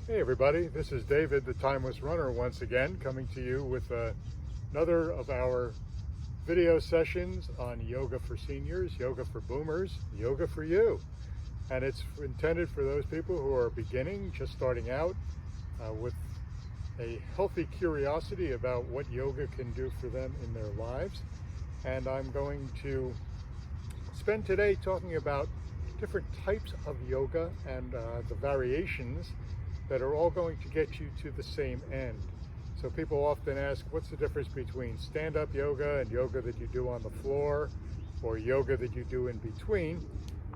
Hey everybody, this is David, the Timeless Runner, once again coming to you with another of our video sessions on yoga for seniors, yoga for boomers, yoga for you. And it's intended for those people who are beginning, just starting out with a healthy curiosity about what yoga can do for them in their lives. And I'm going to spend today talking about different types of yoga and the variations that are all going to get you to the same end. So people often ask, what's the difference between stand-up yoga and yoga that you do on the floor, or yoga that you do in between?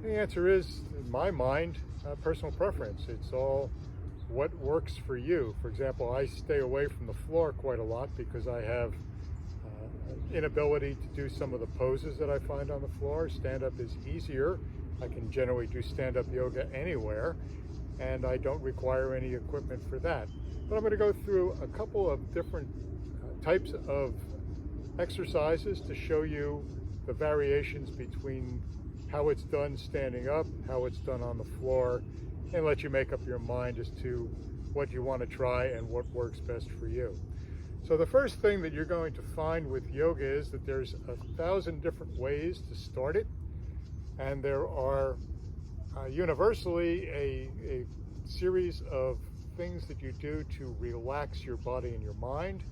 The answer is, in my mind, personal preference. It's all what works for you. For example, I stay away from the floor quite a lot because I have an inability to do some of the poses that I find on the floor. Stand-up is easier. I can generally do stand-up yoga anywhere, and I don't require any equipment for that. But I'm going to go through a couple of different types of exercises to show you the variations between how it's done standing up, how it's done on the floor, and let you make up your mind as to what you want to try and what works best for you. So the first thing that you're going to find with yoga is that there's 1,000 different ways to start it, and there are universally a series of things that you do to relax your body and your mind.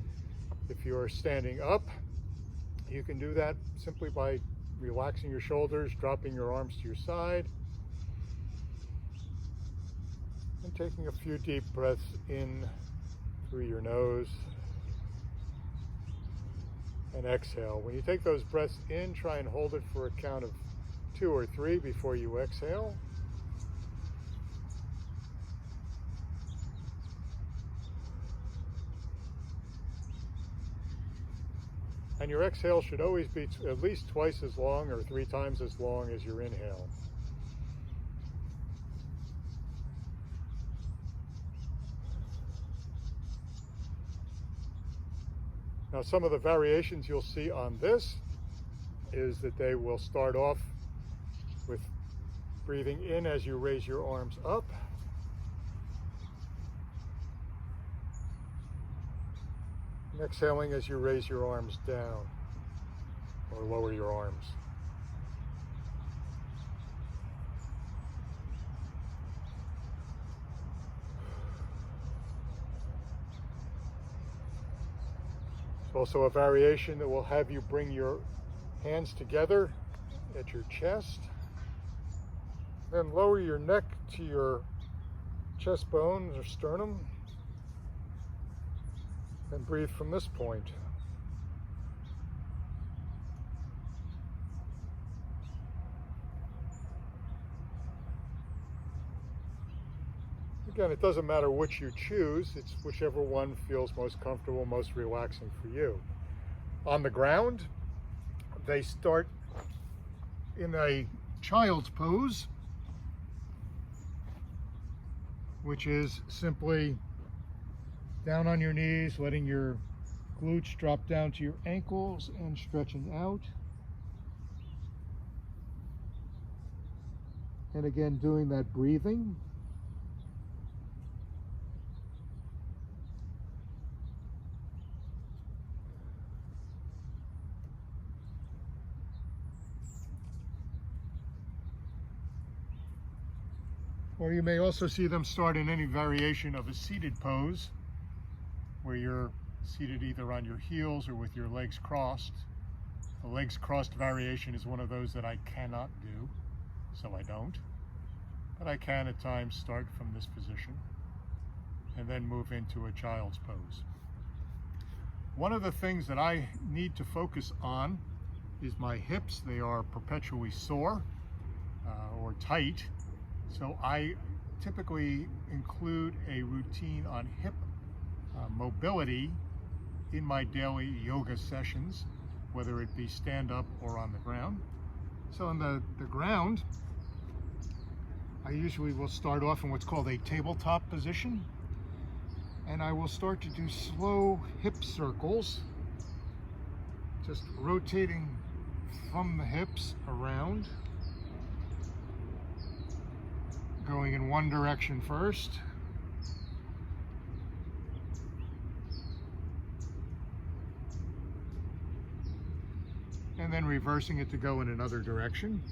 If you're standing up, you can do that simply by relaxing your shoulders, dropping your arms to your side, and taking a few deep breaths in through your nose and exhale. When you take those breaths in, try and hold it for a count of 2 or 3 before you exhale. And your exhale should always be at least twice as long or 3 times as long as your inhale. Now, some of the variations you'll see on this is that they will start off with breathing in as you raise your arms up, and exhaling as you raise your arms down or lower your arms. There's also a variation that will have you bring your hands together at your chest, then lower your neck to your chest bones or sternum, and breathe from this point. Again, it doesn't matter which you choose, it's whichever one feels most comfortable, most relaxing for you. On the ground, they start in a child's pose, which is simply down on your knees, letting your glutes drop down to your ankles and stretching out. And again, doing that breathing. Or you may also see them start in any variation of a seated pose, where you're seated either on your heels or with your legs crossed. The legs crossed variation is one of those that I cannot do, so I don't. But I can at times start from this position and then move into a child's pose. One of the things that I need to focus on is my hips. They are perpetually sore or tight. So I typically include a routine on hip mobility in my daily yoga sessions, whether it be stand up or on the ground. So on the ground, I usually will start off in what's called a tabletop position, and I will start to do slow hip circles, just rotating from the hips around, going in one direction first, reversing it to go in another direction.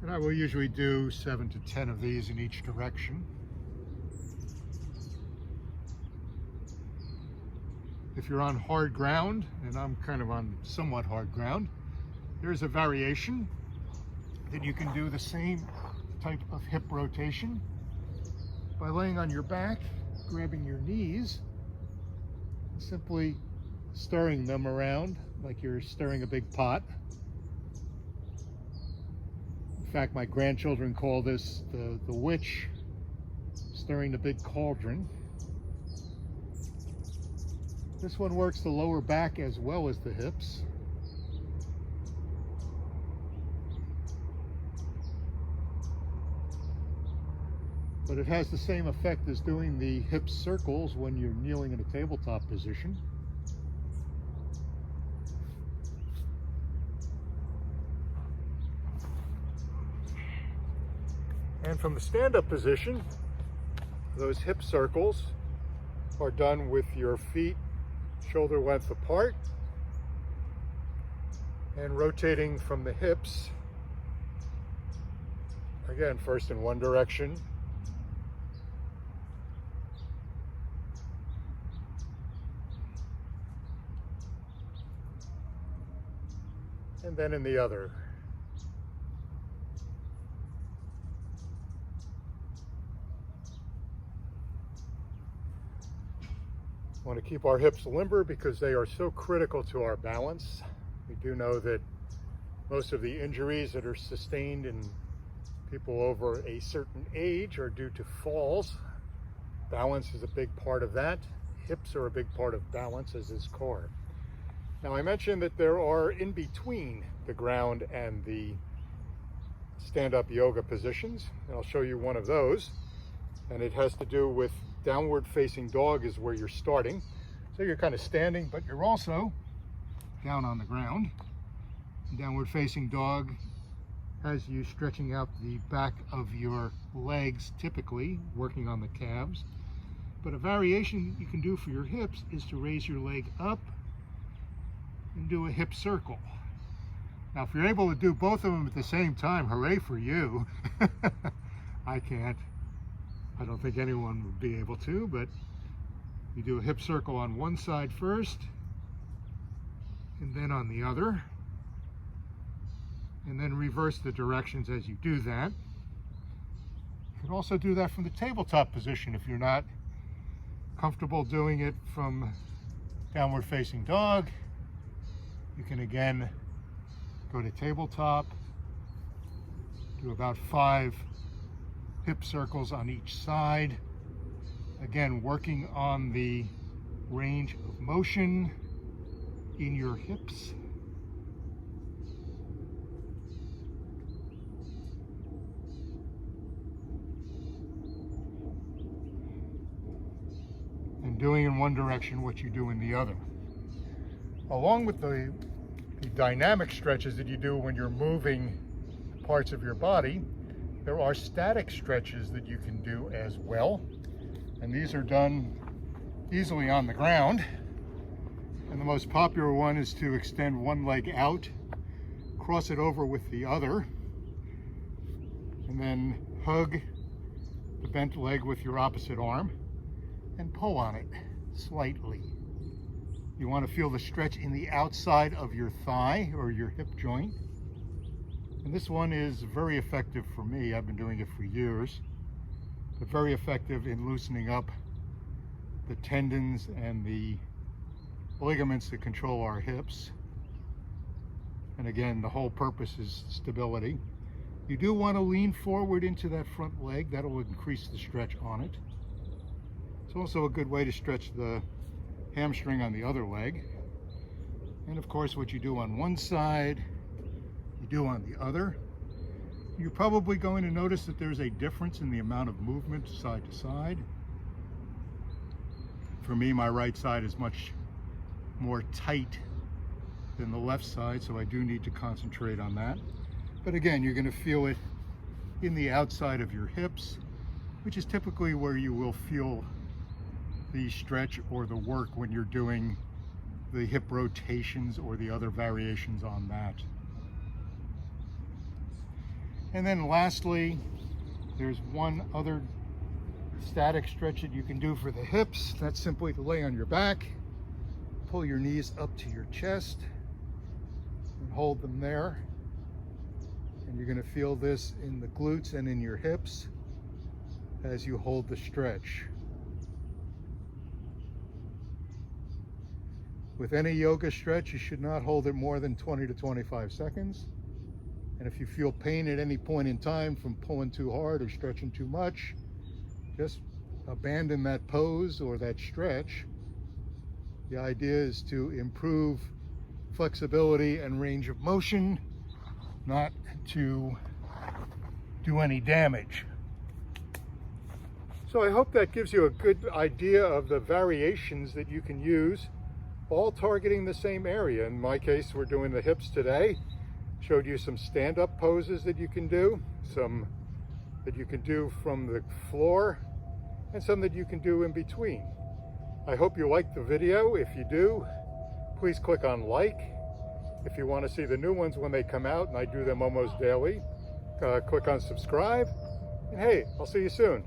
And I will usually do 7 to 10 of these in each direction. If you're on hard ground, and I'm kind of on somewhat hard ground, there's a variation that you can do the same type of hip rotation by laying on your back, grabbing your knees, and simply stirring them around like you're stirring a big pot. In fact, my grandchildren call this the witch stirring the big cauldron. This one works the lower back as well as the hips. But it has the same effect as doing the hip circles when you're kneeling in a tabletop position. And from the stand-up position, those hip circles are done with your feet shoulder length apart and rotating from the hips, again, first in one direction and then in the other. We want to keep our hips limber because they are so critical to our balance. We do know that most of the injuries that are sustained in people over a certain age are due to falls. Balance is a big part of that. Hips are a big part of balance, as is core. Now, I mentioned that there are in between the ground and the stand-up yoga positions, and I'll show you one of those, and it has to do with downward facing dog is where you're starting. So you're kind of standing, but you're also down on the ground. Downward facing dog has you stretching out the back of your legs, typically working on the calves. But a variation you can do for your hips is to raise your leg up and do a hip circle. Now, if you're able to do both of them at the same time, hooray for you. I can't. I don't think anyone would be able to, but you do a hip circle on one side first, and then on the other, and then reverse the directions as you do that. You can also do that from the tabletop position if you're not comfortable doing it from downward facing dog. You can again go to tabletop, do about 5 hip circles on each side. Again, working on the range of motion in your hips. And doing in one direction what you do in the other. Along with the dynamic stretches that you do when you're moving parts of your body, there are static stretches that you can do as well. And these are done easily on the ground. And the most popular one is to extend one leg out, cross it over with the other, and then hug the bent leg with your opposite arm and pull on it slightly. You want to feel the stretch in the outside of your thigh or your hip joint. And this one is very effective for me. I've been doing it for years, but very effective in loosening up the tendons and the ligaments that control our hips. And again, the whole purpose is stability. You do want to lean forward into that front leg. That'll increase the stretch on it. It's also a good way to stretch the hamstring on the other leg. And of course, what you do on one side, you do on the other. You're probably going to notice that there's a difference in the amount of movement side to side. For me, my right side is much more tight than the left side, so I do need to concentrate on that. But again, you're going to feel it in the outside of your hips, which is typically where you will feel the stretch or the work when you're doing the hip rotations or the other variations on that. And then lastly, there's one other static stretch that you can do for the hips. That's simply to lay on your back, pull your knees up to your chest, and hold them there. And you're going to feel this in the glutes and in your hips as you hold the stretch. With any yoga stretch, you should not hold it more than 20 to 25 seconds. And if you feel pain at any point in time from pulling too hard or stretching too much, just abandon that pose or that stretch. The idea is to improve flexibility and range of motion, not to do any damage. So I hope that gives you a good idea of the variations that you can use, all targeting the same area. In my case, we're doing the hips today. Showed you some stand-up poses that you can do, some that you can do from the floor, and some that you can do in between. I hope you liked the video. If you do, please click on like. If you want to see the new ones when they come out, and I do them almost daily, click on subscribe. And hey, I'll see you soon.